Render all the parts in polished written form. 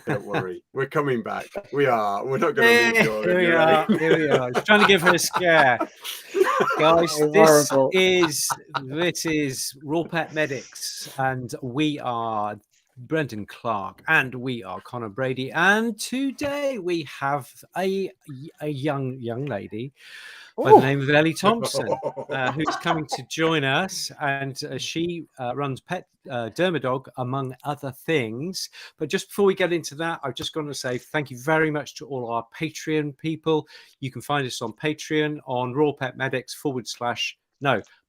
Don't worry, we're coming back. We're not going to leave you Here we are. Here we are. Just trying to give her a scare, guys. This is RawPetMedics, and we are Brendan Clark, and we are Connor Brady, and today we have a young lady by the name of Elly Thompson, who's coming to join us, and she runs Pet Dermadog, among other things. But just before we get into that, I've just got to say thank you very much to all our Patreon people. You can find us on Patreon on RawPetMedics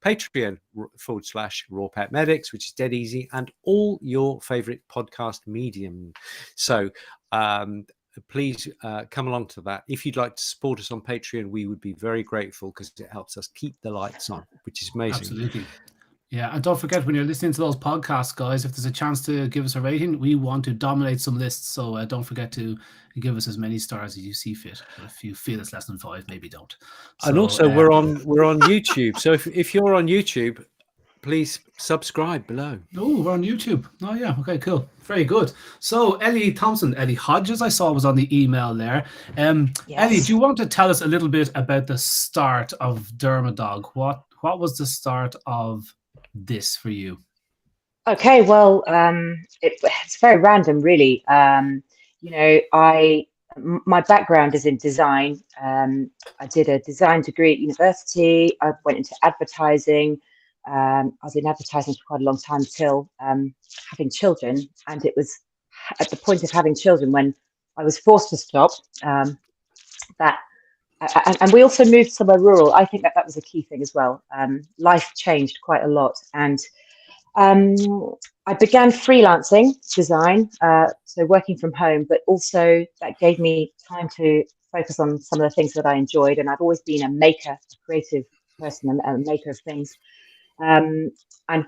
Patreon/RawPetMedics, which is dead easy, and all your favorite podcast medium. So please come along to that. If you'd like to support us on Patreon, we would be very grateful because it helps us keep the lights on, which is amazing. Absolutely. Yeah, and don't forget, when you're listening to those podcasts, guys, if there's a chance to give us a rating, we want to dominate some lists. So don't forget to give us as many stars as you see fit. If you feel it's less than 5, maybe don't. So, and also, we're on YouTube. So if you're on YouTube, please subscribe below. Oh, we're on YouTube. Oh, yeah. Okay, cool. Very good. So, Elly Thompson, Elly Hodges, I saw was on the email there. Yes. Elly, do you want to tell us a little bit about the start of Dermadog? What was the start of this for you? Okay, well, it's very random, really. My background is in design. I did a design degree at university. I went into advertising. I was in advertising for quite a long time until having children, and it was at the point of having children when I was forced to stop. And we also moved somewhere rural. I think that was a key thing as well. Life changed quite a lot, and I began freelancing design, so working from home, but also that gave me time to focus on some of the things that I enjoyed. And I've always been a maker, a creative person, a maker of things. And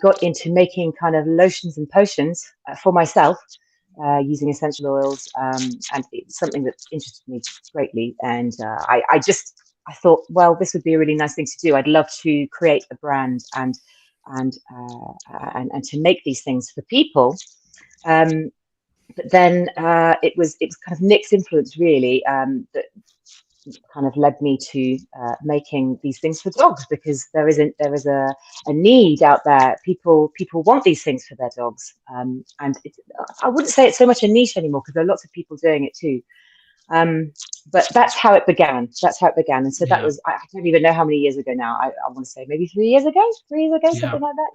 got into making kind of lotions and potions for myself using essential oils, and it's something that interested me greatly. And I thought, well, this would be a really nice thing to do. I'd love to create a brand and to make these things for people. But then it was kind of Nick's influence, really, that kind of led me to making these things for dogs, because there is a need out there. People want these things for their dogs, and I wouldn't say it's so much a niche anymore, because there are lots of people doing it too. But that's how it began. And so that was, I don't even know how many years ago now. I want to say maybe 3 years ago, something like that.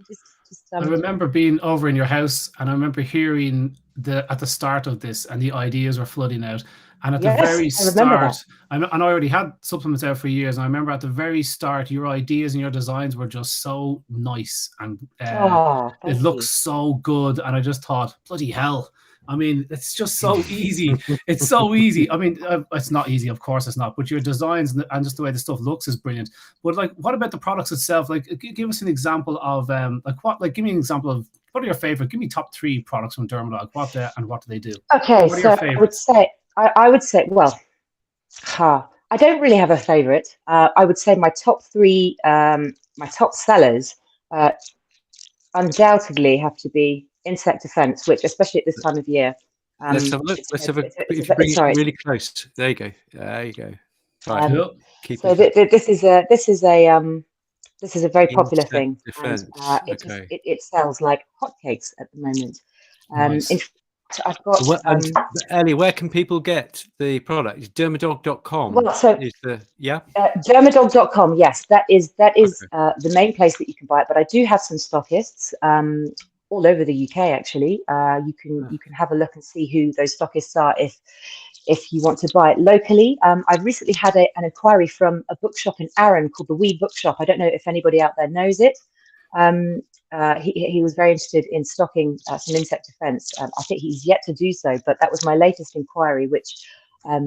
I remember being over in your house, and I remember hearing at the start of this, and the ideas were flooding out. And at the very start, and I already had supplements out for years, and I remember at the very start, your ideas and your designs were just so nice, and it looks so good. And I just thought, bloody hell. I mean, it's just so easy. It's so easy. I mean, it's not easy, of course it's not, but your designs and just the way the stuff looks is brilliant. But like, what about the products itself? Like, give us an example of give me an example of what are your favorite? Give me top 3 products from Dermadog. What do they do? Okay, so I would say, well, I don't really have a favorite. I would say my top 3, my top sellers, undoubtedly have to be insect defense, which, especially at this time of year, let's have a look. Let's have a. If you bring it really close, there you go. Right. So this is a very popular thing. And, it sells like hotcakes at the moment. Nice. I've got Elly, where can people get the product? It's dermadog.com. Well, so dermadog.com. Yes, that is the main place that you can buy it. But I do have some stockists all over the UK. Actually, you can have a look and see who those stockists are if you want to buy it locally. I've recently had an inquiry from a bookshop in Arran called the Wee Bookshop. I don't know if anybody out there knows it. He was very interested in stocking some insect defense. I think he's yet to do so, but that was my latest inquiry, which I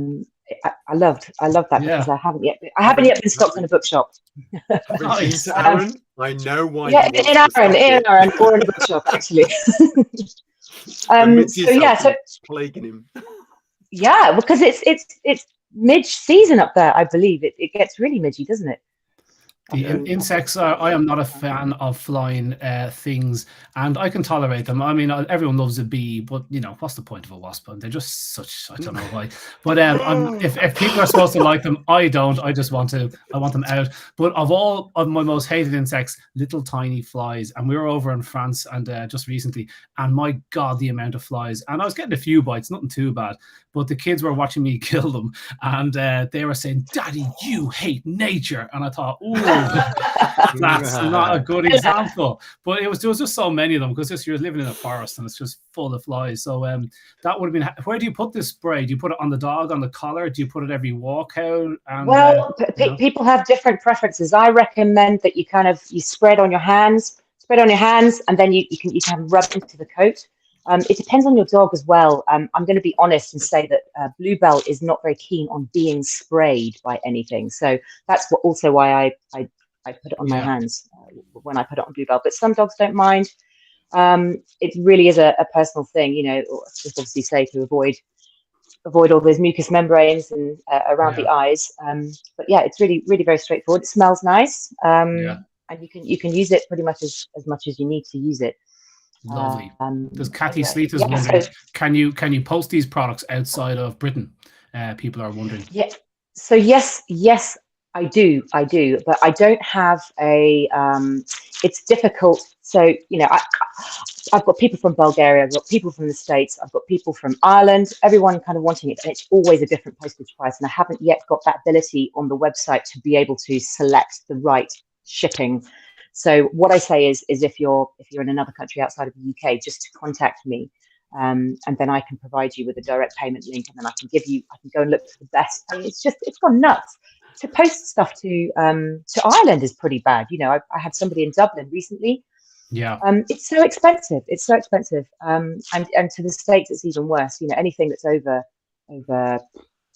loved that, because I haven't yet been stocked in a bookshop. Aaron, I know why. Yeah, in Arran, or in a bookshop, actually. So plaguing him. Yeah, because it's mid-season up there, I believe. It gets really midgy, doesn't it? The insects I am not a fan of flying things, and I can tolerate them. I mean, everyone loves a bee, but you know, what's the point of a wasp? They're just such, I don't know why. But if people are supposed to like them, I don't. I want them out. But of all of my most hated insects, little tiny flies. And we were over in France and just recently, and my God, the amount of flies. And I was getting a few bites, nothing too bad. But the kids were watching me kill them, and they were saying, "Daddy, you hate nature." And I thought, ooh. That's not a good example, but there was just so many of them because you're living in a forest and it's just full of flies. So that would have been. Where do you put this spray? Do you put it on the dog, on the collar? Do you put it every walk out? And, well, people have different preferences. I recommend that you spread on your hands, and then you can rub into the coat. It depends on your dog as well. I'm going to be honest and say that Bluebell is not very keen on being sprayed by anything. So that's why I put it on my hands when I put it on Bluebell. But some dogs don't mind. It really is a personal thing, you know. Just obviously say to avoid all those mucous membranes and around the eyes. But yeah, it's really, really very straightforward. It smells nice, and you can use it pretty much as much as you need to use it. Lovely. There's Kathy Sleeth is wondering, can you post these products outside of Britain? People are wondering. Yeah. So yes, I do, but I don't have a. It's difficult. So you know, I've got people from Bulgaria, I've got people from the States, I've got people from Ireland. Everyone kind of wanting it, and it's always a different postage price. And I haven't yet got that ability on the website to be able to select the right shipping. So what I say is if you're in another country outside of the UK, just to contact me, and then I can provide you with a direct payment link, and then I can go and look for the best. I mean, it's gone nuts. To post stuff to Ireland is pretty bad. You know, I had somebody in Dublin recently. Yeah. It's so expensive. And to the States, it's even worse. You know, anything that's over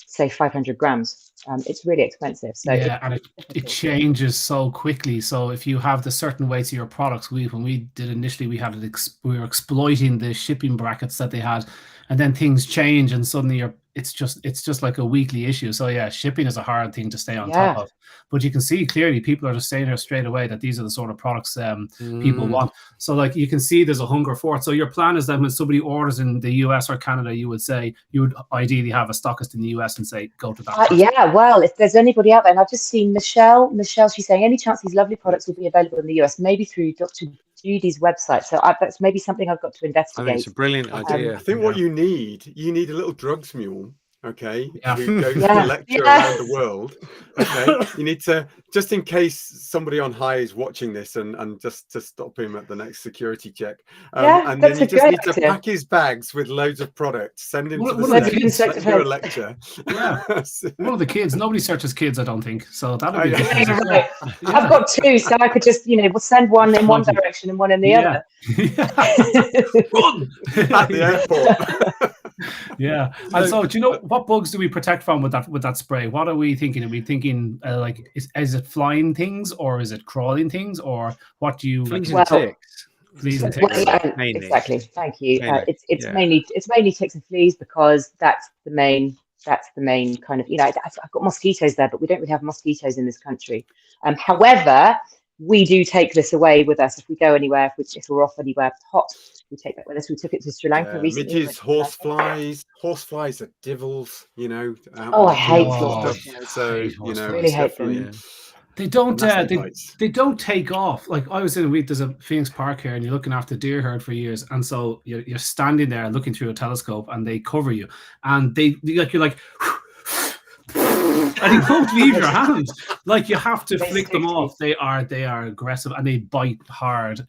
say 500 grams, it's really expensive. So and it changes so quickly. So if you have the certain weights of your products, when we did initially, we were exploiting the shipping brackets that they had, and then things change, and suddenly it's just like a weekly issue. So yeah, shipping is a hard thing to stay on top of. But you can see clearly people are just saying there straight away that these are the sort of products people want. So like you can see there's a hunger for it. So your plan is that when somebody orders in the US or Canada, you would ideally have a stockist in the US and say, go to that. Yeah, well, if there's anybody out there, and I've just seen Michelle, she's saying any chance these lovely products will be available in the US, maybe through Dr. Judy's website. So that's maybe something I've got to investigate. I think it's a brilliant idea. I think what you need a little drugs mule. Okay, Yeah. who goes to lecture around the world. Okay, you need to, just in case somebody on high is watching this, and just to stop him at the next security check. And then you just need to pack his bags with loads of products, send him to the States, do a lecture. Yeah, one of the kids. Nobody searches kids, I don't think. So that would be. Right. I've got two, so I could just, we'll send one in one direction and one in the other. Run at the airport. Yeah, and so do you know what bugs do we protect from with that spray? What are we thinking? Are we thinking is it flying things, or is it crawling things, or what do you? Fleas and ticks. Fleas and ticks. Exactly. Thank you. It's mainly ticks and fleas, because that's the main kind of, I've got mosquitoes there, but we don't really have mosquitoes in this country. However, we do take this away with us if we go anywhere. If we're off anywhere hot, we take that with us. We took it to Sri Lanka recently. Midges, horseflies are devils, I hate horseflies. So really hate them. They don't take off. Like I was in a week. There's a Phoenix Park here, and you're looking after deer herd for years, and so you're standing there looking through a telescope, and they cover you, and you're like. And you won't leave your hands. Like you have to flick them off. They are aggressive, and they bite hard.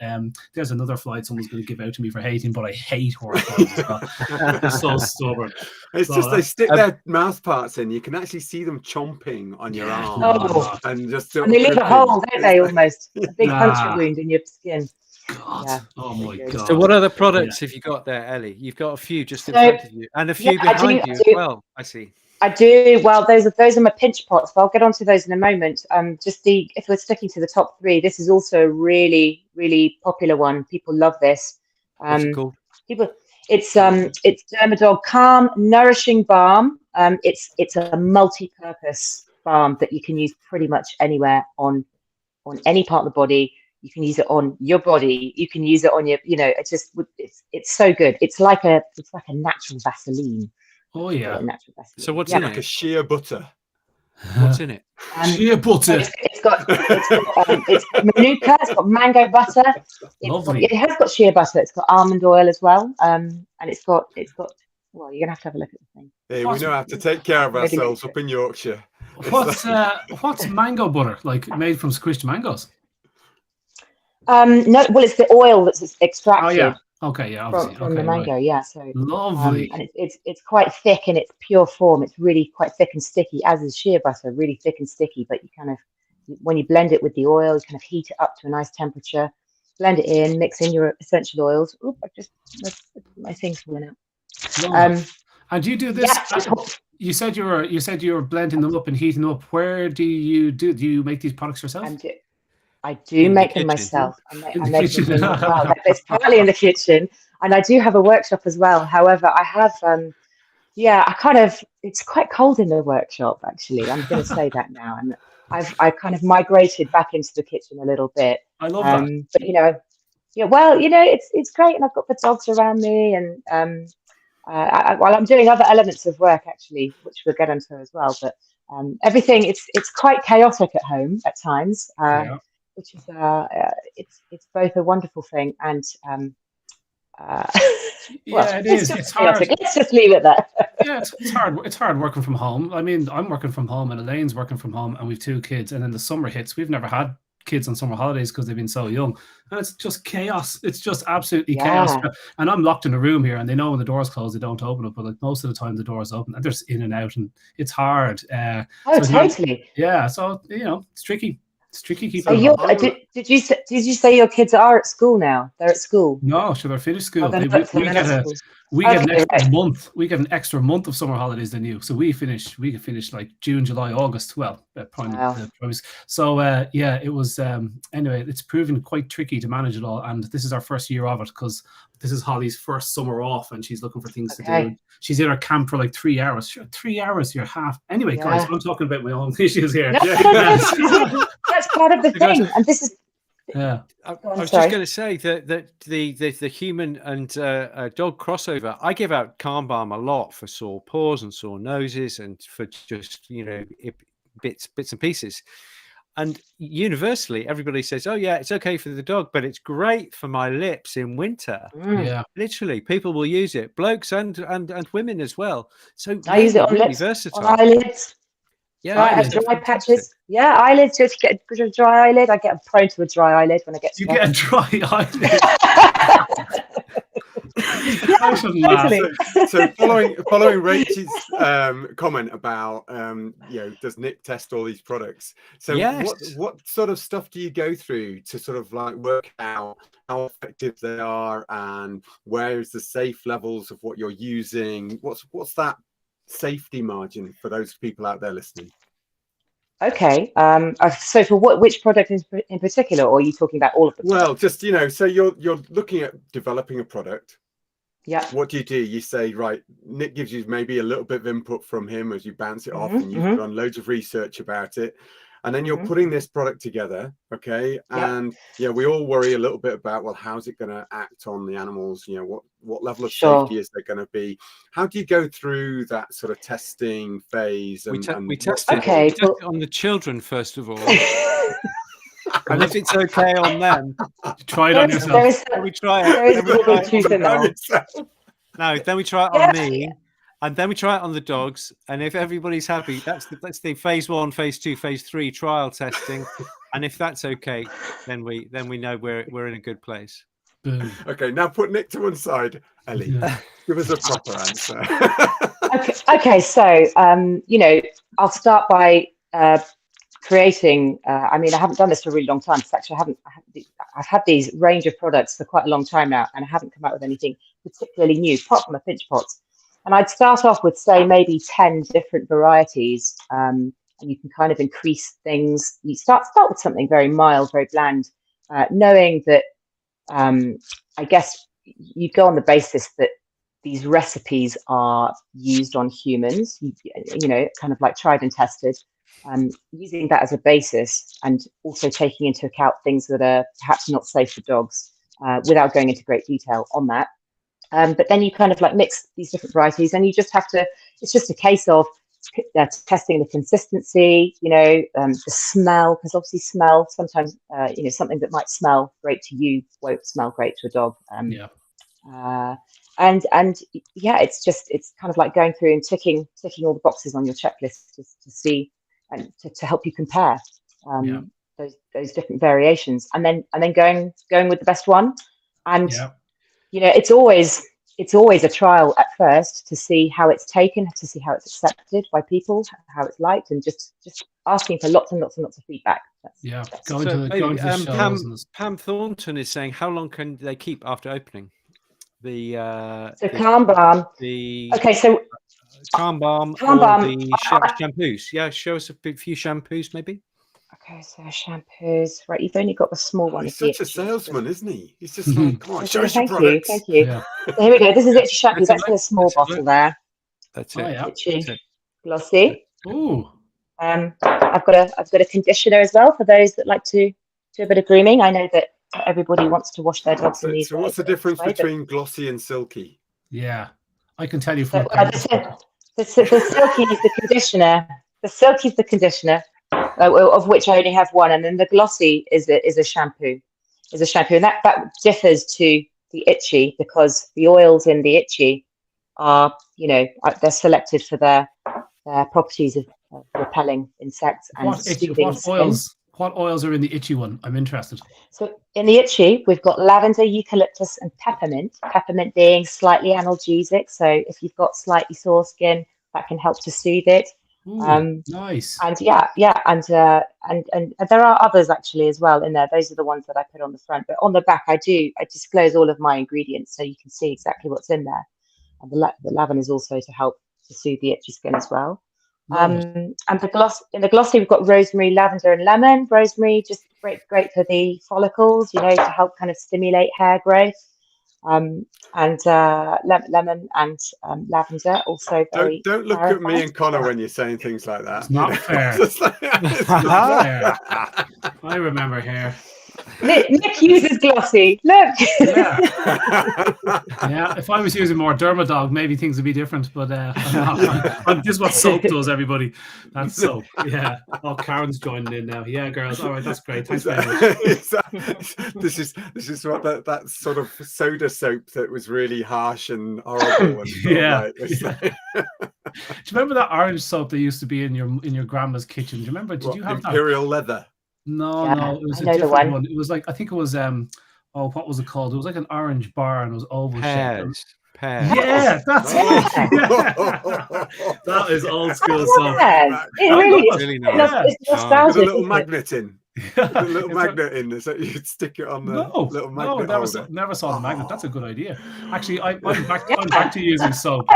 There's another flight someone's going to give out to me for hating, but I hate horseflies as well. They're so stubborn. It's just they stick their mouth parts in. You can actually see them chomping on your arm, and they leave a hole, don't they? Almost a big puncture wound in your skin. God. Yeah. Oh my God. So what other products have you got there, Elly? You've got a few just in front of you, and a few behind you as well. I see. I do. Well, those are my pinch pots, but I'll get onto those in a moment. If we're sticking to the top three, this is also a really, really popular one. People love this. What's it called? It's Dermadog Calm Nourishing Balm. It's a multi-purpose balm that you can use pretty much anywhere on on any part of the body. You can use it on your body. You can use it on your, it's so good. It's like a natural Vaseline. Oh yeah. Natural Vaseline. So what's in it? Like a sheer butter. What's in it? Sheer butter. It's got manuka. It's got mango butter. It has got shea butter. It's got almond oil as well. And it's got. Well, you're gonna have to have a look at the thing. Hey, we know how to take care of ourselves up in Yorkshire. What's mango butter like? Made from squished mangoes? No, well, it's the oil that's extracted. Oh yeah. Okay, yeah, obviously. From the mango, right. yeah. So lovely. And it's quite thick in its pure form. It's really quite thick and sticky, as is shea butter, really thick and sticky. But you kind of, when you blend it with the oil, you kind of heat it up to a nice temperature, blend it in, mix in your essential oils. Oop, my thing's falling out. And you do this? Yeah, you said you were blending them up and heating them up. Where do you make these products yourself? I do make them myself. I make them well. It's partly in the kitchen, and I do have a workshop as well. However, I have, it's quite cold in the workshop, actually. I'm going to say that now. And I've kind of migrated back into the kitchen a little bit. I love that. But, it's great. And I've got the dogs around me, and while I'm doing other elements of work, actually, which we'll get into as well. But everything, it's quite chaotic at home at times. Which is it's both a wonderful thing and it is. It's hard. Let's just leave it there. Yeah, it's hard. It's hard working from home. I mean, I'm working from home and Elaine's working from home, and we've 2 kids. And then the summer hits. We've never had kids on summer holidays because they've been so young, and it's just chaos. It's just absolutely chaos. And I'm locked in a room here, and they know when the door's closed, they don't open it. But like most of the time, the door's open, and they're just in and out, and it's hard. Totally. Yeah, so it's tricky. It's tricky keeping. So did you say your kids are at school now? They're at school. No, so they're finished school. We get an extra month. We get an extra month of summer holidays than you. So we can finish like June, July, August. Well, So it was anyway. It's proven quite tricky to manage it all, and this is our first year of it because this is Holly's first summer off, and she's looking for things to do. She's in her camp for like 3 hours. Sure, 3 hours, you're half. Anyway, guys, I'm talking about my own issues here. That's part of the thing, and this is. Yeah, I was just going to say that the human and dog crossover. I give out Calm Balm a lot for sore paws and sore noses, and for just bits and pieces. And universally, everybody says, "Oh yeah, it's okay for the dog, but it's great for my lips in winter." Yeah, literally, people will use it, blokes and women as well. So I use it on lips, versatile. on eyelids. Yeah, dry patches. Yeah, eyelids. Just get a dry eyelid. I get prone to a dry eyelid when I get. You get a dry eyelid. So following Rachel's comment about does Nick test all these products? So what sort of stuff do you go through to sort of like work out how effective they are, and where is the safe levels of what you're using? What's that safety margin for those people out there listening? Okay. So for which product in particular, or are you talking about all of them? Well, just so you're looking at developing a product. Yeah. What do? You say, right, Nick gives you maybe a little bit of input from him as you bounce it off, and you've done loads of research about it. And then you're putting this product together, okay? And we all worry a little bit about, well, how's it going to act on the animals? What level of safety is there going to be? How do you go through that sort of testing phase? We test it on the children first of all, and if it's okay on them, try it on yourself. Then we try it. No, then we try it on me. And then we try it on the dogs, and if everybody's happy, that's the phase 1, phase 2, phase 3 trial testing. And if that's okay, then we know we're in a good place. Boom. Okay, now put Nick to one side. Elly, give us a proper answer. Okay. So I'll start by creating. I haven't done this for a really long time. Actually, I've had these range of products for quite a long time now, and I haven't come out with anything particularly new, apart from a pinch pots. And I'd start off with, say, maybe 10 different varieties, and you can kind of increase things. You start with something very mild, very bland, knowing that I guess you go on the basis that these recipes are used on humans, kind of like tried and tested. using that as a basis, and also taking into account things that are perhaps not safe for dogs, without going into great detail on that. But then you kind of like mix these different varieties, and you just have to, it's just a case of testing the consistency, the smell, because obviously smell sometimes, something that might smell great to you won't smell great to a dog. It's kind of like going through and ticking all the boxes on your checklist to see and to help you compare those different variations, and then going with the best one. And it's always a trial at first to see how it's taken, to see how it's accepted by people, how it's liked, and just asking for lots and lots and lots of feedback. Pam Thornton is saying, how long can they keep after opening? Calm Balm. Calm Balm or the shampoos. Yeah, show us a few shampoos, maybe. Okay, so shampoos. Right, you've only got the small one. He's such a salesman, isn't he? He's just like, come on, show us your products. Thank you. Yeah. So here we go. This is Itchy shampoo. That's in a small bottle there. That's it. Itchy, glossy. Ooh. I've got a conditioner as well for those that like to do a bit of grooming. I know that everybody wants to wash their dogs in these. So what's the difference between glossy and silky? Yeah, I can tell you from the silky is the conditioner. The silky is the conditioner, of which I only have one, and then the glossy is a shampoo. And that differs to the itchy, because the oils in the itchy are, they're selected for their properties of repelling insects and soothing skin. What oils are in the itchy one? I'm interested. So in the itchy, we've got lavender, eucalyptus, and peppermint. Peppermint being slightly analgesic. So if you've got slightly sore skin, that can help to soothe it. Ooh, nice. And and there are others actually as well in there. Those are the ones that I put on the front, but on the back I disclose all of my ingredients so you can see exactly what's in there. And the lavender is also to help to soothe the itchy skin as well. And in the glossy we've got rosemary, lavender, and lemon. Rosemary just great for the follicles, to help kind of stimulate hair growth. And lemon and lavender also very. Don't look at me and Connor when you're saying things like that. It's not fair. It's not fair. I remember hair. Nick uses glossy. Look. Yeah, if I was using more dermadog, maybe things would be different. But I'm just what soap does, everybody. That's soap. Yeah. Oh, Karen's joining in now. Yeah, girls. All right, that's great. Thanks very much. This is what that sort of soda soap that was really harsh and horrible. And Do you remember that orange soap that used to be in your grandma's kitchen? Do you remember? Did you have Imperial Leather? No, it was a different one. It was like, I think it was what was it called? It was like an orange bar and it was oval shaped. Yeah, that's it. That is old school soap. It really is. It's nostalgic. With a little magnet in. A little magnet in there, so you could stick it on the little magnet. No, never saw the magnet. That's a good idea. Actually, I'm back to using soap.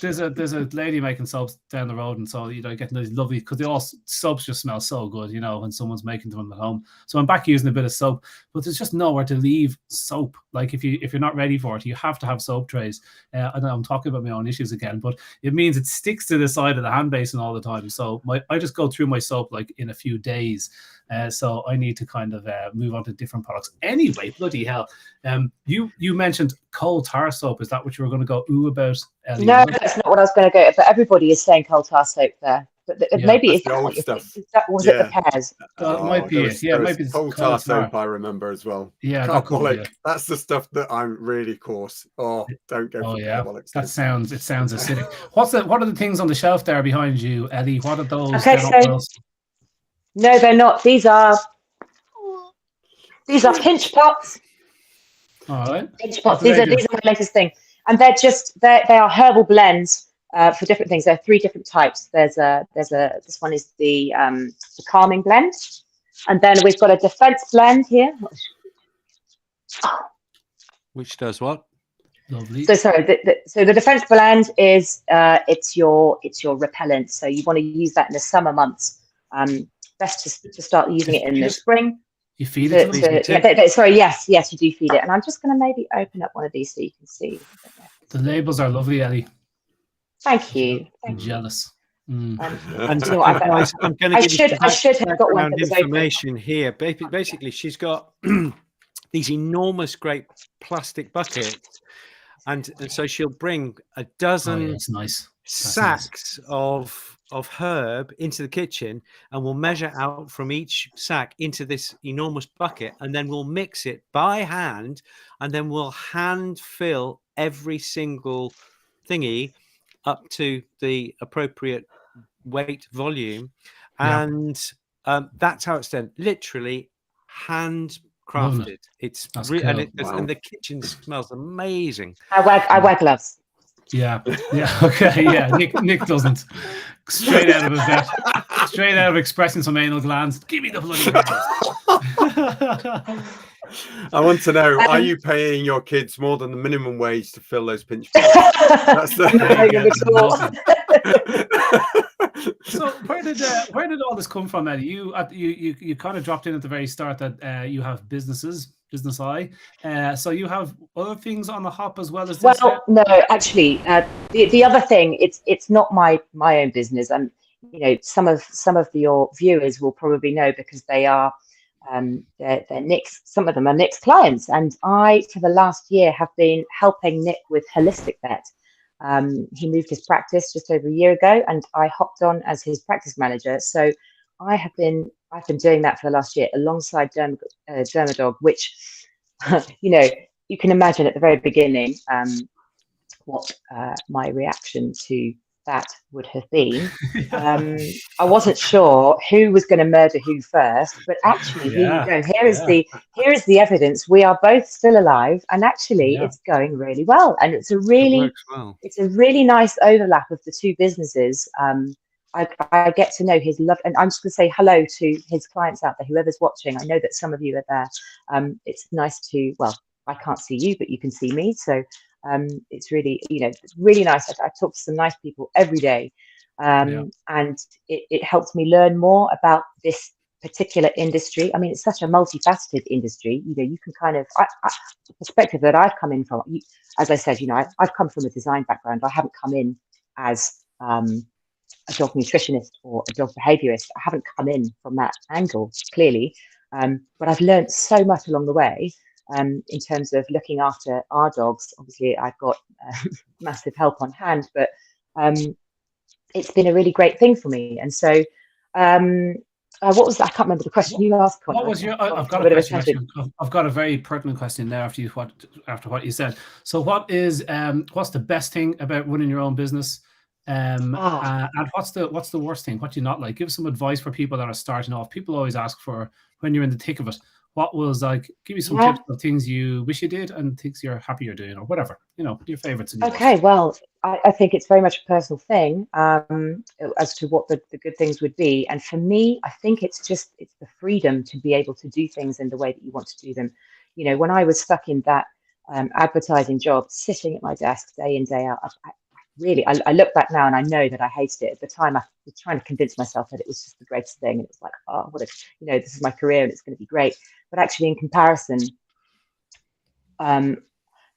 There's a lady making soaps down the road, and so getting those lovely, because soaps just smell so good, when someone's making them at home. So I'm back using a bit of soap, but there's just nowhere to leave soap. Like if you're not ready for it, you have to have soap trays. I know I'm talking about my own issues again, but it means it sticks to the side of the hand basin all the time. So I just go through my soap like in a few days. So I need to kind of move on to different products. Anyway, bloody hell. You mentioned coal tar soap. Is that what you were going to go about, Elly? No, that's not what I was going to go. But everybody is saying coal tar soap there. But maybe it's the old stuff. It the pears? It might be it. Yeah, maybe coal tar soap. I remember as well. Yeah, that's the stuff that I'm really coarse. Oh, don't go. Oh yeah, it sounds acidic. What are the things on the shelf there behind you, Elly? What are those? Okay, no, they're not. These are pinch pots. All right. Pinch pots. These are my latest thing, and they are herbal blends for different things. There are 3 different types. This one is the calming blend, and then we've got a defense blend here. Which does what? Lovely. So sorry. The defense blend is it's your repellent. So you want to use that in the summer months. Best to start using it in the spring. You feed it? Sorry, yes, you do feed it. And I'm just going to maybe open up one of these so you can see. The labels are lovely, Elly. Thank you. I'm jealous. And you know, I should have got one information here. Basically, she's got these enormous, great plastic buckets, and so she'll bring a dozen sacks of herb into the kitchen, and we'll measure out from each sack into this enormous bucket, and then we'll mix it by hand, and then we'll hand fill every single thingy up to the appropriate weight volume, and that's how it's done. Literally handcrafted. It's really cool. And the kitchen smells amazing. I wear gloves. Yeah. Okay. Yeah. Nick doesn't. Straight out of his vet. Straight out of expressing some anal glands. Give me the bloody herbs. I want to know: are you paying your kids more than the minimum wage to fill those pinch points? That's So where did all this come from, Elly? You kind of dropped in at the very start that you have business eye. So you have other things on the hop as well as this. Well, no, actually, the other thing, it's not my own business, and you know, some of your viewers will probably know because they are they're Nick's. Some of them are Nick's clients, and I, for the last year, have been helping Nick with Holistic Vet. He moved his practice just over a year ago, and I hopped on as his practice manager. So I've been doing that for the last year alongside dermadog, which you know, you can imagine at the very beginning what my reaction to that would have been. I wasn't sure who was going to murder who first, but actually, here you go. Here is the evidence. We are both still alive, and actually, it's going really well. And it's a really nice overlap of the two businesses. I get to know his love, and I'm just going to say hello to his clients out there, whoever's watching. I know that some of you are there. It's nice to, well, I can't see you, but you can see me. So it's really, you know, really nice. I talk to some nice people every day, and it helps me learn more about this particular industry. I mean, it's such a multifaceted industry. You know, you can kind of, the perspective that I've come in from, as I said, you know, I've come from a design background. I haven't come in as a dog nutritionist or a dog behaviorist. I haven't come in from that angle, clearly, but I've learned so much along the way. In terms of looking after our dogs. Obviously, I've got massive help on hand, but it's been a really great thing for me. And so, what was that? I can't remember the question you asked. Connor. What was your? I've got a question. I've got a very pertinent question there after what you said. So, what's the best thing about running your own business? And what's the worst thing? What do you not like? Give some advice for people that are starting off. People always ask for when you're in the thick of it. What was like? Give me some tips of things you wish you did and things you're happy you're doing, or whatever. You know, your favorites. Okay, well, I think it's very much a personal thing as to what the good things would be. And for me, I think it's the freedom to be able to do things in the way that you want to do them. You know, when I was stuck in that advertising job, sitting at my desk day in, day out, I look back now and I know that I hated it. At the time, I was trying to convince myself that it was just the greatest thing. And it's like, oh, what if, you know, this is my career and it's going to be great. But actually, in comparison,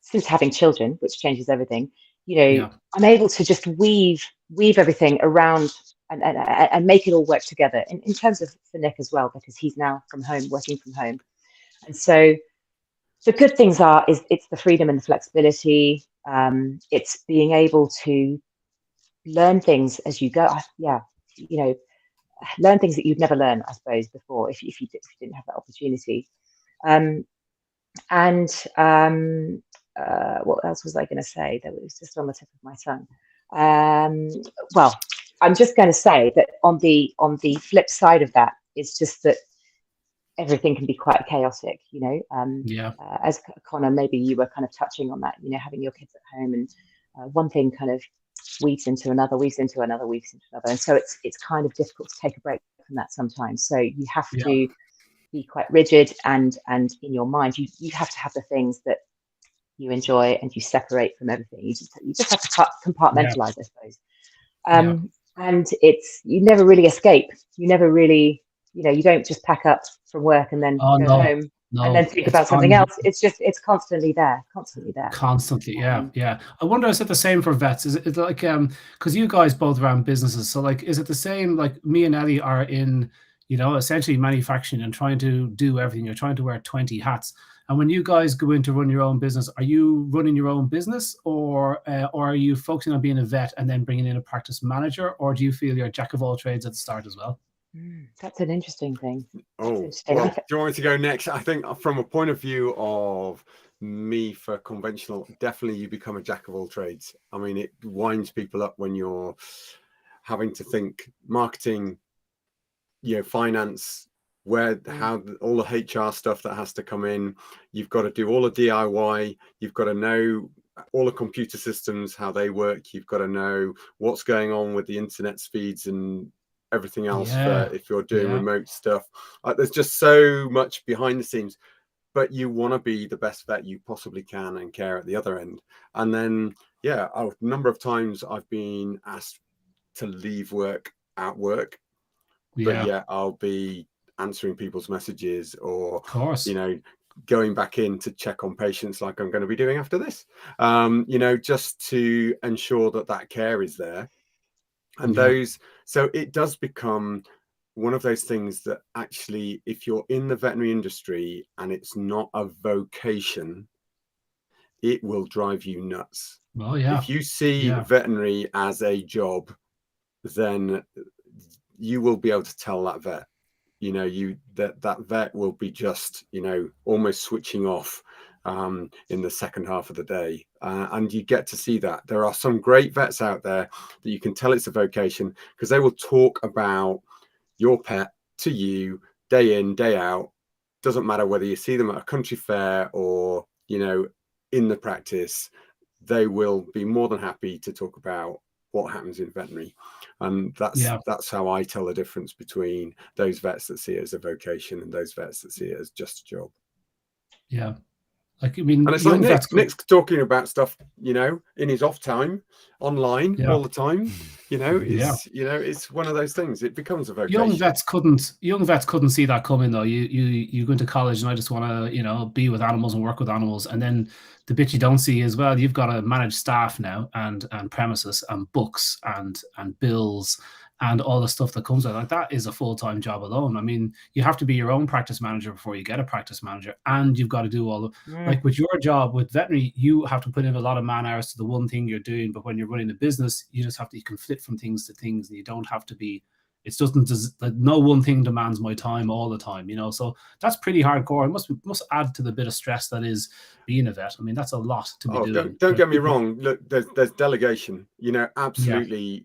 since having children, which changes everything, you know, I'm able to just weave everything around and make it all work together. In terms of for Nick as well, because he's now from home, working from home. And so the good things it's the freedom and the flexibility. It's being able to learn things as you go. You know, learn things that you'd never learn, I suppose, before if you didn't have that opportunity. What else was I going to say? That was just on the tip of my tongue. Well, I'm just going to say that on the flip side of that, it's just that everything can be quite chaotic, you know. As Connor, maybe you were kind of touching on that, you know, having your kids at home and one thing kind of weeks into another, and so it's kind of difficult to take a break from that sometimes. So you have to be quite rigid, and in your mind, you have to have the things that you enjoy, and you separate from everything. You just have to compartmentalize, I suppose. And you never really escape. You never really. You know, you don't just pack up from work and then go home and then think about something else. It's constantly there. Constantly, yeah. I wonder, is it the same for vets? Is it like, because you guys both ran businesses, so like, is it the same? Like me and Elly are in, essentially manufacturing and trying to do everything. You're trying to wear 20 hats. And when you guys go in to run your own business, are you running your own business, or are you focusing on being a vet and then bringing in a practice manager, or do you feel you're a jack of all trades at the start as well? That's an interesting thing. Well, do you want me to go next? I think from a point of view of me for conventional, definitely you become a jack of all trades. I mean, it winds people up when you're having to think marketing, finance, how all the HR stuff that has to come in. You've got to do all the DIY. You've got to know all the computer systems, how they work. You've got to know what's going on with the internet speeds and everything else if you're doing remote stuff. There's just so much behind the scenes, but you want to be the best vet you possibly can and care at the other end. And then a number of times I've been asked to leave work at work, but I'll be answering people's messages, or going back in to check on patients like I'm going to be doing after this, just to ensure that care is there. And so it does become one of those things that actually, if you're in the veterinary industry and it's not a vocation, it will drive you nuts. Well, if you see veterinary as a job, then you will be able to tell that vet, that vet will be just, almost switching off in the second half of the day, and you get to see that there are some great vets out there that you can tell it's a vocation, because they will talk about your pet to you day in, day out. Doesn't matter whether you see them at a country fair or in the practice, they will be more than happy to talk about what happens in veterinary. And that's how I tell the difference between those vets that see it as a vocation and those vets that see it as just a job. Like, I mean, and it's like Nick's talking about stuff, in his off time, online all the time. It's one of those things. It becomes a vocation. Young vets couldn't see that coming, though. You go into college and I just want to, be with animals and work with animals, and then the bit you don't see as well, you've got to manage staff now and premises and books and bills and all the stuff that comes with it. Like, that is a full-time job alone. I mean, you have to be your own practice manager before you get a practice manager, and you've got to do all the like with your job with veterinary, you have to put in a lot of man hours to the one thing you're doing. But when you're running a business, you can flip from things to things, and you don't have to be. It doesn't like no one thing demands my time all the time, So that's pretty hardcore. It must add to the bit of stress that is being a vet. I mean, that's a lot to be doing. Don't get me wrong. Look, there's delegation. Absolutely.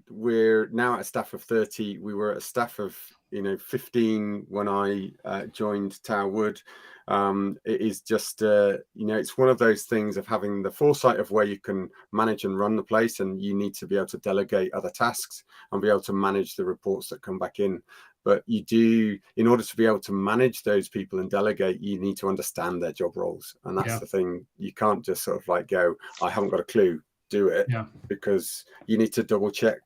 We're now at a staff of 30. We were at a staff of 15 when I joined Tower Wood. It is just it's one of those things of having the foresight of where you can manage and run the place, and you need to be able to delegate other tasks and be able to manage the reports that come back in. But in order to be able to manage those people and delegate, you need to understand their job roles. And that's the thing. You can't just sort of like go, I haven't got a clue, do it, because you need to double check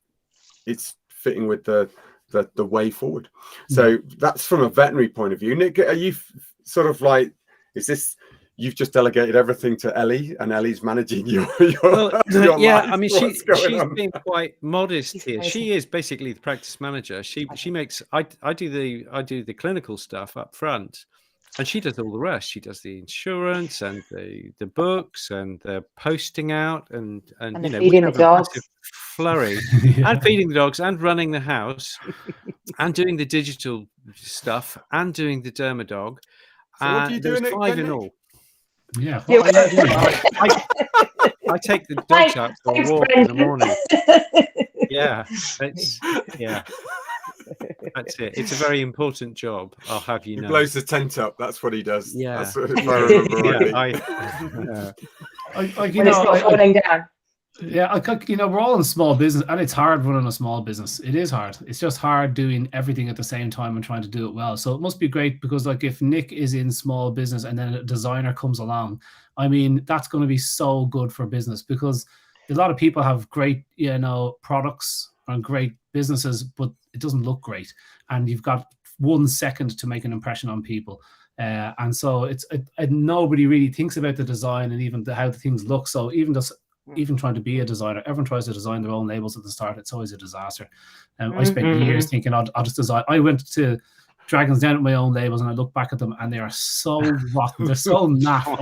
it's fitting with the way forward. So that's from a veterinary point of view. Nick, are you sort of like, is this, you've just delegated everything to Elly, and Ellie's managing your life? I mean, she's been quite modest here. She is basically the practice manager. She makes, I do the clinical stuff up front, and she does all the rest. She does the insurance and the books and the posting out and feeding the dogs, flurry, and feeding the dogs and running the house and doing the digital stuff and doing the dermadog. So what do you do, Nick? 5 in all. Yeah. I take the dogs out for a walk in the morning. That's it. It's a very important job. I'll have you know. He blows the tent up. That's what he does. Yeah. That's what, if I remember rightly. It's not falling down. Yeah, we're all in small business, and it's hard running a small business. It is hard. It's just hard doing everything at the same time and trying to do it well. So it must be great, because like if Nick is in small business and then a designer comes along, I mean, that's going to be so good for business, because a lot of people have great, products and great businesses, but it doesn't look great. And you've got 1 second to make an impression on people. And so it's nobody really thinks about the design and even how the things look. So even trying to be a designer, everyone tries to design their own labels at the start. It's always a disaster. I spent years thinking I'll just design. I went to Dragons Den with my own labels, and I look back at them, and they are so rotten. They're so naff.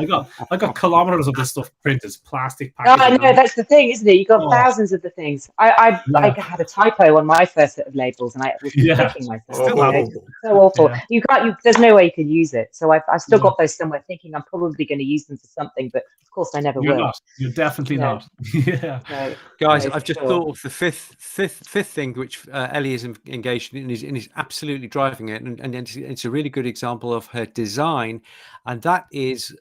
I got kilometers of this stuff printed, plastic packaging. Oh, I know, that's the thing, isn't it? You got thousands of the things. I had a typo on my first set of labels, and I was kicking myself. So awful. Yeah. There's no way you could use it. So I've still got those somewhere, thinking I'm probably going to use them for something, but of course I never will. You're definitely not. Yeah, guys, I've just thought of the fifth thing which Elly is engaged in, and is absolutely driving it, and it's a really good example of her design, and that is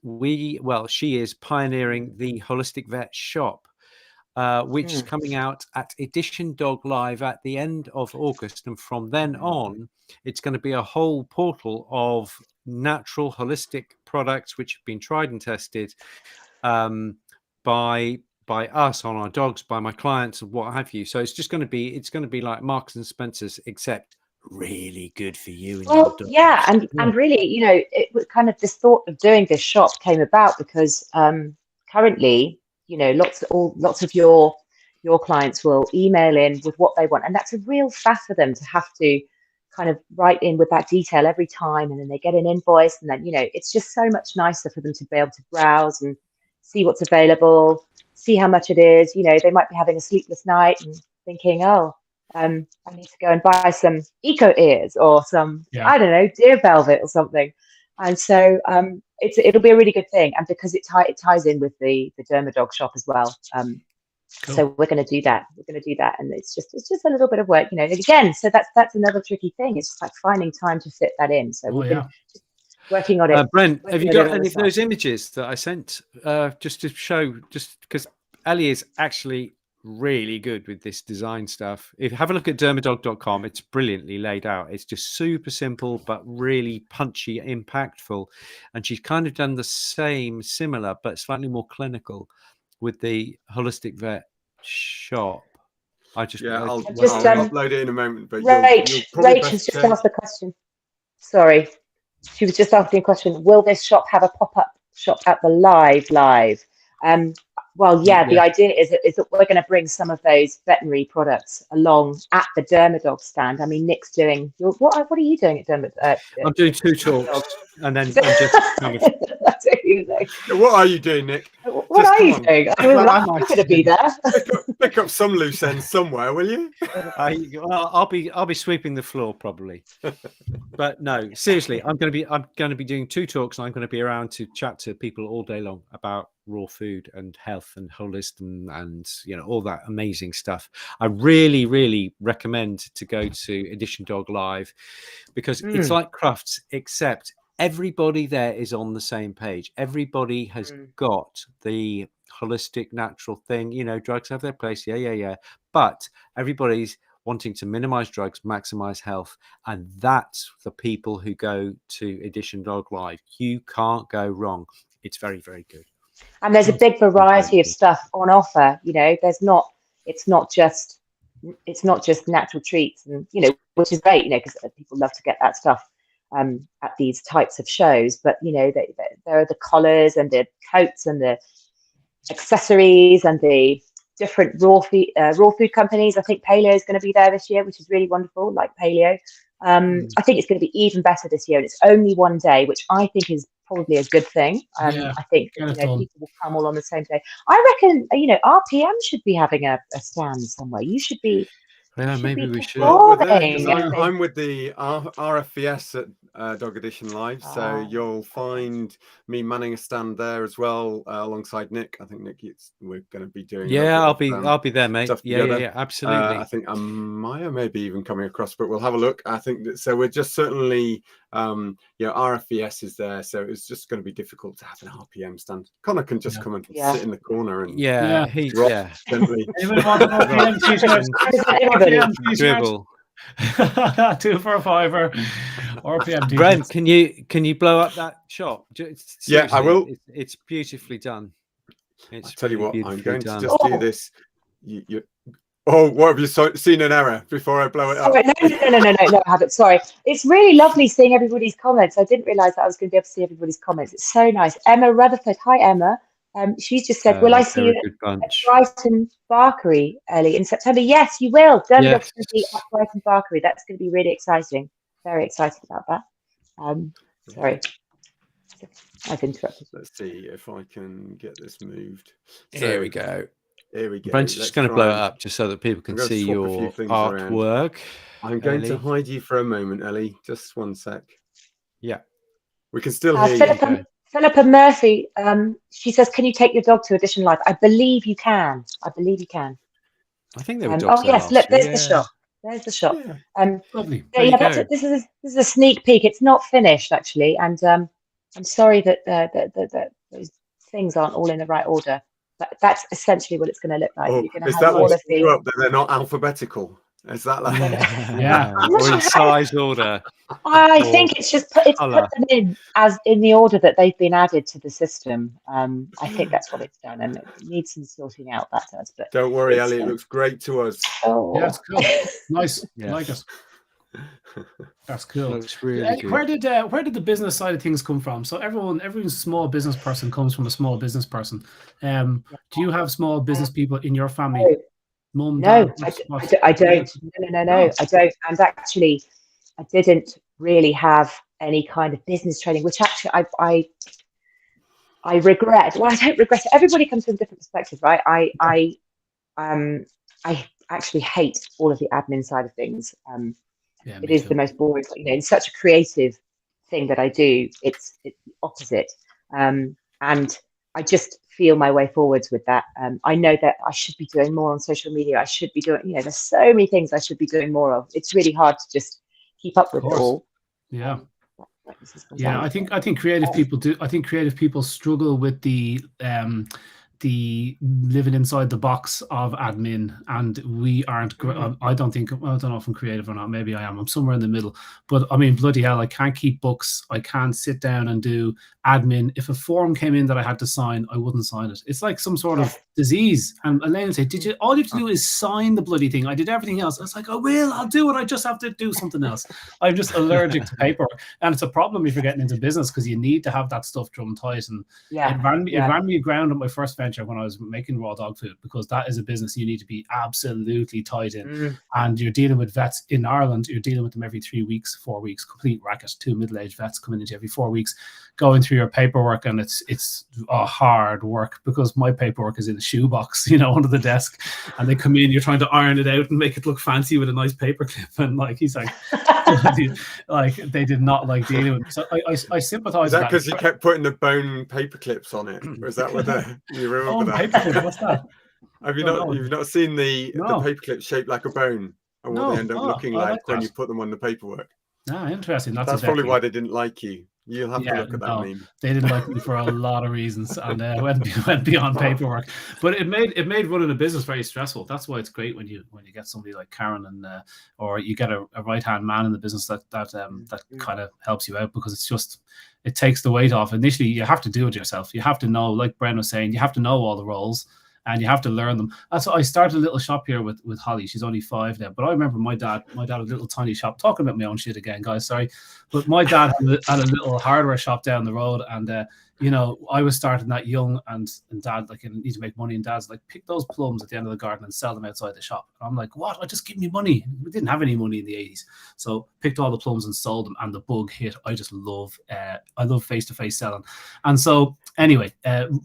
she is pioneering the Holistic Vet shop, which is coming out at Edition Dog Live at the end of August, and from then on it's going to be a whole portal of natural holistic products which have been tried and tested by us on our dogs, by my clients, and what have you. So it's going to be like Marks and Spencer's, except really good for you and your dog. Yeah, and really, it was kind of this thought of doing this shop came about because currently, lots of your clients will email in with what they want, and that's a real faff for them to have to kind of write in with that detail every time, and then they get an invoice, and then it's just so much nicer for them to be able to browse and see what's available, see how much it is. They might be having a sleepless night and thinking, I need to go and buy some eco ears or some, I don't know, deer velvet or something. And so it'll be a really good thing. And because it ties in with the dermadog shop as well. Cool. So we're going to do that. And it's just a little bit of work, And again, so that's another tricky thing. It's just like finding time to fit that in. So we've been just working on it. Brent, have you got any of those images that I sent just to show, just because Elly is actually really good with this design stuff. If you have a look at dermadog.com, it's brilliantly laid out. It's just super simple but really punchy, impactful, and she's kind of done the similar but slightly more clinical with the Holistic Vet shop. I'll upload it in a moment. But Rach has just asked the question. Sorry, she was just asking a question. Will this shop have a pop-up shop at the live? The idea is that we're going to bring some of those veterinary products along at the dermadog stand. I mean, Nick's doing what are you doing at dermadog? I'm doing 2 talks, and then I'm just kind of... What are you doing, Nick? What are you doing? I'm going to be there. Pick up some loose ends somewhere, will you? I'll be sweeping the floor probably. But no, seriously, I'm going to be doing 2 talks, and I'm going to be around to chat to people all day long about raw food and health and holism and all that amazing stuff. I really, really recommend to go to Edition Dog Live, because it's like Crufts, except everybody there is on the same page. Everybody has got the holistic natural thing. Drugs have their place, but everybody's wanting to minimize drugs, maximize health, and that's the people who go to Edition Dog Live. You can't go wrong. It's very, very good. And there's a big variety of stuff on offer. It's not just natural treats, and which is great, because people love to get that stuff at these types of shows. But there are the collars and the coats and the accessories and the different raw food companies. I think Paleo is going to be there this year, which is really wonderful. Like Paleo, I think it's going to be even better this year, and it's only one day, which I think is probably a good thing. I think people will come all on the same day. I reckon RPM should be having a stand somewhere. You should be. Yeah, maybe we should. I'm with the RFVS at Dog Edition Live, so you'll find me manning a stand there as well, alongside Nick. I think Nick, we're going to be doing. Yeah, I'll be there, mate. Yeah, absolutely. I think Maya may be even coming across, but we'll have a look. I think that, so we're just certainly, RFVS is there, so it's just going to be difficult to have an RPM stand. Connor can just come and sit in the corner and gently. Dribble. 2 for a $5. RPM. Brent, can you blow up that shop? Yeah, I will. It's beautifully done. I'll tell you what, I'm going to just do this. Oh, what have you seen an error before I blow it up? No, I haven't. Sorry. It's really lovely seeing everybody's comments. I didn't realise that I was going to be able to see everybody's comments. It's so nice. Emma Rutherford. Hi, Emma. She's just said, will I see you at Brighton Barkery, Ellie, in September? Yes, you will. Dermadog's going to be at Brighton Barkery. That's going to be really exciting. Very excited about that. Sorry. I've interrupted. Let's see if I can get this moved. Here we go. Here we go. Brent's just going to blow it up just so that people can see your artwork. I'm going to hide you for a moment, Ellie. Just one sec. Yeah. We can still hear you. Philippa Murphy, she says, can you take your dog to Audition Live? I believe you can. I think they were dogs. Oh, yes. Look, there's the shot. There's the shot. Yeah. Lovely. Yeah, this is a sneak peek. It's not finished, actually. And I'm sorry that those things aren't all in the right order. But that's essentially what it's going to look like. Oh, is that what you up that they're not alphabetical? Is that like yeah, or in size order? I think it's just put them in as in the order that they've been added to the system. I think that's what it's done, and it needs some sorting out. That does, but don't worry, Ellie. It looks great to us. Oh, yeah, it's cool. Nice, I like it. That's cool. Looks really good. Where did the business side of things come from? So everyone's small business person comes from a small business person. Do you have small business people in your family? Mum, no, Dad, I don't. No, I don't. And actually, I didn't really have any kind of business training, which actually I regret. Well, I don't regret it. Everybody comes from a different perspective, right? I actually hate all of the admin side of things. It is the most boring. You know, in such a creative thing that I do, it's the opposite. And I just feel my way forwards with that. I know that I should be doing more on social media. I should be doing, there's so many things I should be doing more of. It's really hard to just keep up with it all. Yeah. Yeah, I think creative people do. I think creative people struggle with the living inside the box of admin, and we aren't. I don't know if I'm creative or not. Maybe I am. I'm somewhere in the middle. But I mean, bloody hell, I can't keep books. I can't sit down and do admin. If a form came in that I had to sign, I wouldn't sign it. It's like some sort of disease. And Elaine would say, all you have to do is sign the bloody thing. I did everything else. I was like, I'll do it. I just have to do something else. I'm just allergic to paperwork. And it's a problem if you're getting into business, because you need to have that stuff drum tight. And it ran me aground at my first venture when I was making raw dog food, because that is a business you need to be absolutely tight in. And you're dealing with vets in Ireland. You're dealing with them every 3 weeks, 4 weeks, complete racket. 2 middle-aged vets coming into every 4 weeks, going through your paperwork, and it's a hard work, because my paperwork is in a shoebox, under the desk, and they come in, you're trying to iron it out and make it look fancy with a nice paper clip, and like he's like like they did not like dealing with me. So I sympathize. Is that because you kept putting the bone paper clips on it, or is that what you remember that? Paper clip, what's that? Have you you've not seen the paper clips shaped like a bone, and what they end up looking like when you put them on the paperwork? Interesting. That's probably why they didn't like you. You'll have to look at that meme. They didn't like me for a lot of reasons, and went beyond paperwork. But it made running a business very stressful. That's why it's great when you get somebody like Karen, and or you get a right hand man in the business that kind of helps you out, because it takes the weight off. Initially, you have to do it yourself. You have to know, like Bren was saying, you have to know all the roles, and you have to learn them. That's why I started a little shop here with Holly. She's only 5 now, but I remember my dad had a little tiny shop. Talking about my own shit again, guys, sorry. But my dad had a little hardware shop down the road, and I was starting that young, and Dad, like, I need to make money, and Dad's like, pick those plums at the end of the garden and sell them outside the shop. And I'm like, what? Just give me money. We didn't have any money in the 80s. So picked all the plums and sold them, and the bug hit. I just love face-to-face selling. And so anyway,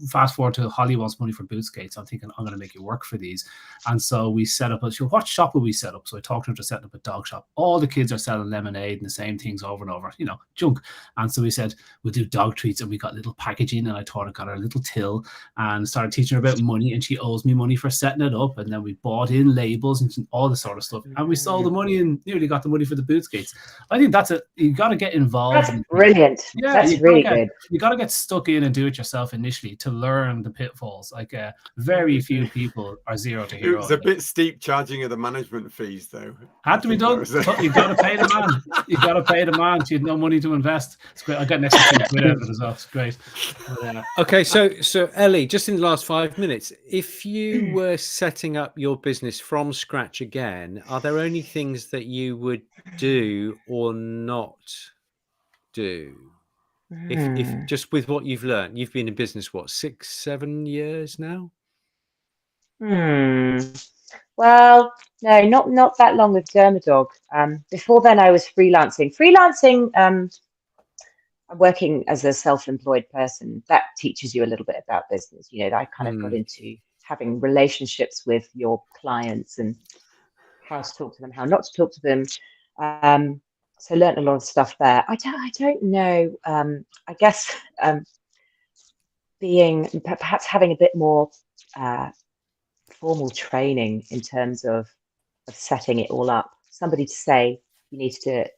fast forward to Holly wants money for boot skates. I'm thinking, I'm going to make it work for these. And so we set up what shop will we set up? So I talked to her to set up a dog shop. All the kids are selling lemonade and the same things over and over, junk. And so we said, we'll do dog treats, and we got little packaging, and I taught her, got her a little till, and started teaching her about money, and she owes me money for setting it up. And then we bought in labels and all this sort of stuff, and we sold the money and nearly got the money for the boot skates. I think you got to get involved. That's brilliant. Yeah, that's really good. You got to get stuck in and do it yourself initially to learn the pitfalls. Like very few people are zero to hero. It was a bit steep charging of the management fees, though. Had to be done. You got to pay the man. You got to pay the man. She had no money to invest. It's great. I got an extra $2 out of it as well. It's great. Okay, so Elly, just in the last 5 minutes, if you were setting up your business from scratch again, are there any things that you would do or not do? If just with what you've learned, you've been in business what, 6-7 years now? Well, no, not that long with Dermadog. Before then, I was freelancing. I'm working as a self-employed person. That teaches you a little bit about business. You know, I kind of got into having relationships with your clients and how to talk to them, how not to talk to them. So learned a lot of stuff there. I don't know. I guess perhaps having a bit more formal training in terms of setting it all up. Somebody to say you need to do it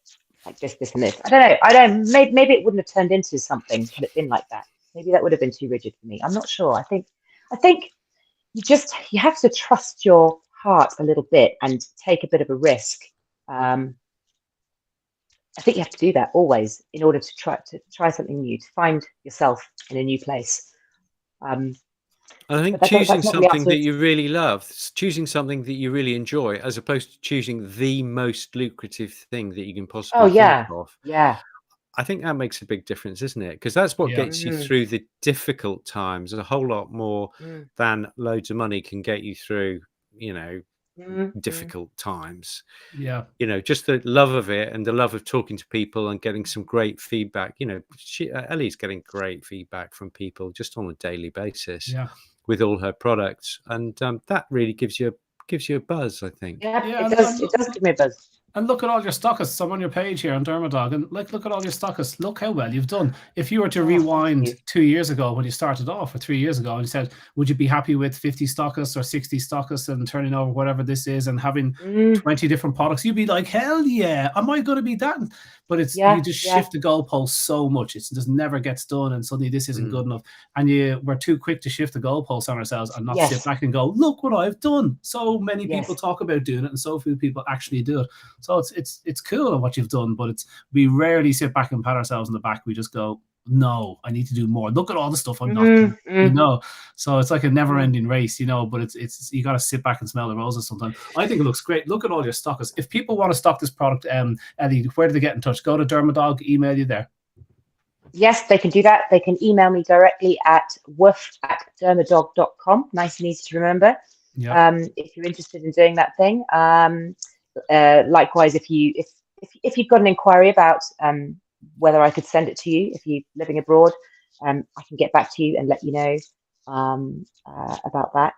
like this, and this. I don't know. Maybe it wouldn't have turned into something had it been like that. Maybe that would have been too rigid for me. I'm not sure. I think you have to trust your heart a little bit and take a bit of a risk. I think you have to do that always in order to try something new, to find yourself in a new place. I think choosing something that you really love, choosing something that you really enjoy, as opposed to choosing the most lucrative thing that you can possibly think of. Yeah. I think that makes a big difference, isn't it? Because that's what gets you through the difficult times. A whole lot more than loads of money can get you through, difficult times. Yeah. Just the love of it and the love of talking to people and getting some great feedback. Elly's getting great feedback from people just on a daily basis with all her products. And that really gives you a buzz, I think. Yeah, it does give me a buzz. And look at all your stockists. I'm on your page here on Dermadog, and look at all your stockists. Look how well you've done. If you were to rewind 2 years ago when you started off, or 3 years ago, and you said, would you be happy with 50 stockists or 60 stockists and turning over whatever this is and having 20 different products? You'd be like, hell yeah, am I going to be that? But you just shift the goalpost so much. It just never gets done, and suddenly this isn't good enough. And we're too quick to shift the goalposts on ourselves and not sit back and go, look what I've done. So many people talk about doing it, and so few people actually do it. So it's cool what you've done, but we rarely sit back and pat ourselves on the back. We just go, no, I need to do more. Look at all the stuff I'm not doing, So it's like a never-ending race, but it's you got to sit back and smell the roses sometimes. I think it looks great. Look at all your stockists. If people want to stock this product, Elly, where do they get in touch? Go to Dermadog, email you there. Yes, they can do that. They can email me directly at woof@dermadog.com. Nice and easy to remember. If you're interested in doing that thing. Likewise, if you've got an inquiry about whether I could send it to you, if you're living abroad, I can get back to you and let you know about that.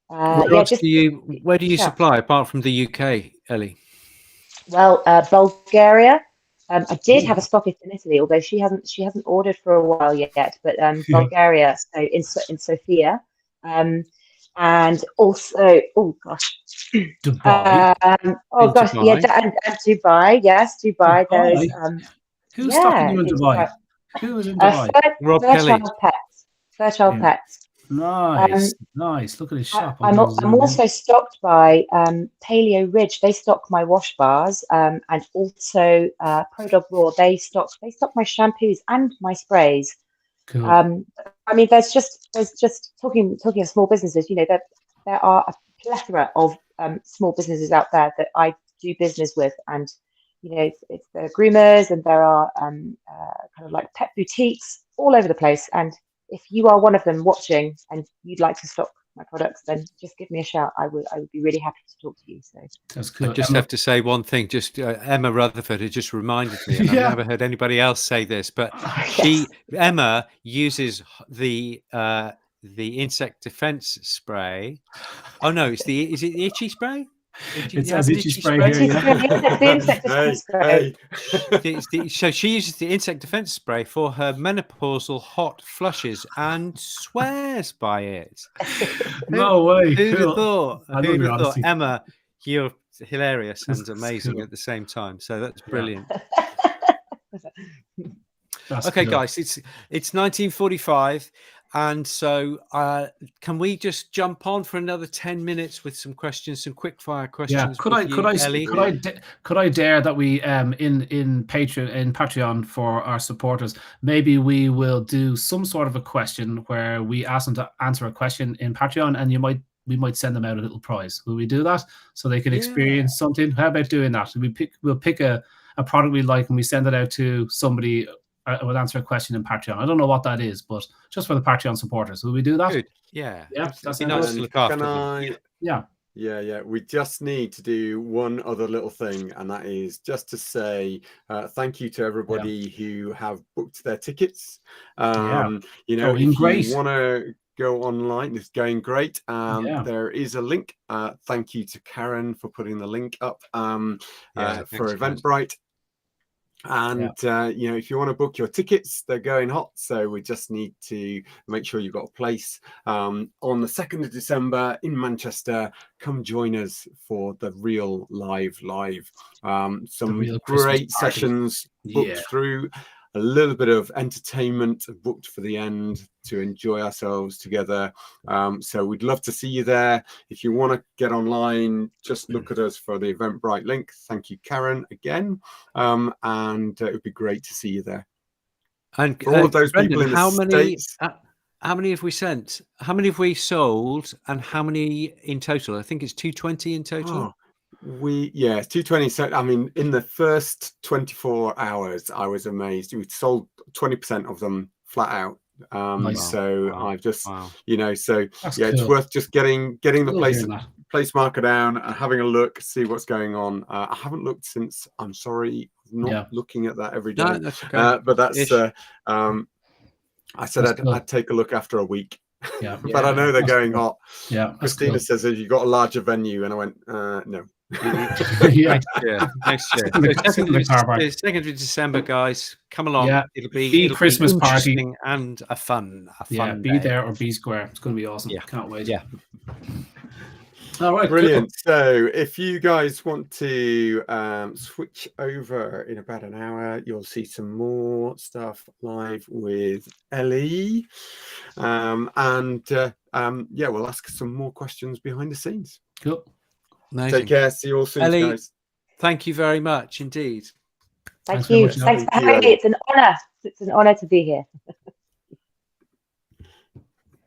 Where do you supply apart from the UK, Elly? Well, Bulgaria. I did have a stockist in Italy, although she hasn't ordered for a while yet. But Bulgaria, so in Sofia. And also, Dubai. And Dubai, yes, Dubai. There's who's stocking you in Dubai? Who is in Dubai? Fairchild Pets. Nice. Look at his shop. I'm also stocked by Paleo Ridge. They stock my wash bars, and also ProDog Raw. They stock my shampoos and my sprays. Cool. I mean, there's just talking of small businesses. There are a plethora of small businesses out there that I do business with, and it's the groomers, and there are kind of like pet boutiques all over the place. And if you are one of them watching and you'd like to stock my products, then just give me a shout. I would be really happy to talk to you. So that's cool. I just have to say one thing. Just Emma Rutherford has just reminded me, and I've never heard anybody else say this, but Emma uses the insect defense spray. Oh no, is it the itchy spray? It says itchy spray here. So she uses the insect defense spray for her menopausal hot flushes and swears by it. No way. Who'd have thought? Who'd have thought? Emma, you're hilarious and amazing at the same time. So that's brilliant. Okay, guys, it's 1945. And so can we just jump on for another 10 minutes with some questions, some quick fire questions? Yeah. Could I dare that we in Patreon for our supporters, maybe we will do some sort of a question where we ask them to answer a question in Patreon, and we might send them out a little prize. Will we do that so they can experience something? How about doing that? We'll pick a product we like and we send it out to somebody. Would answer a question in Patreon. I don't know what that is, but just for the Patreon supporters, will we do that? Good. Yeah. That's nice to look after them. Yeah. We just need to do one other little thing, and that is just to say thank you to everybody who have booked their tickets. You know, if you want to go online, it's going great. There is a link. Thank you to Karen for putting the link up for Eventbrite. And you know, if you want to book your tickets, they're going hot, so we just need to make sure you've got a place on the 2nd of December in Manchester. Come join us for the real live some great sessions booked through, a little bit of entertainment booked for the end to enjoy ourselves together. So we'd love to see you there. If you want to get online, just look at us for the Eventbrite link. Thank you, Karen, again. And it would be great to see you there. And for all of those Brendan, people in the States. How many have we sent? How many have we sold? And how many in total? I think it's 220 in total. It's 220. I mean, in the first 24 hours, I was amazed. We sold 20% of them flat out. I've just, you know, so that's cool. It's worth just getting the place marker down and having a look, see what's going on. I haven't looked since. I'm sorry, not looking at that every day. No, that's okay. But that's I said I'd take a look after a week. But I know they're going hot. Christina says, have you got a larger venue? And I went, no. Next year. 2nd of December, guys. Come along. It'll be Christmas party and a fun be there or be square. It's going to be awesome. Can't wait. All right, brilliant. So if you guys want to switch over in about an hour, you'll see some more stuff live with Elly. We'll ask some more questions behind the scenes. Cool. Amazing. Take care. See you all soon, Elly, guys. Thank you very much indeed. Thank you. Thanks for having me. It's an honor. It's an honor to be here.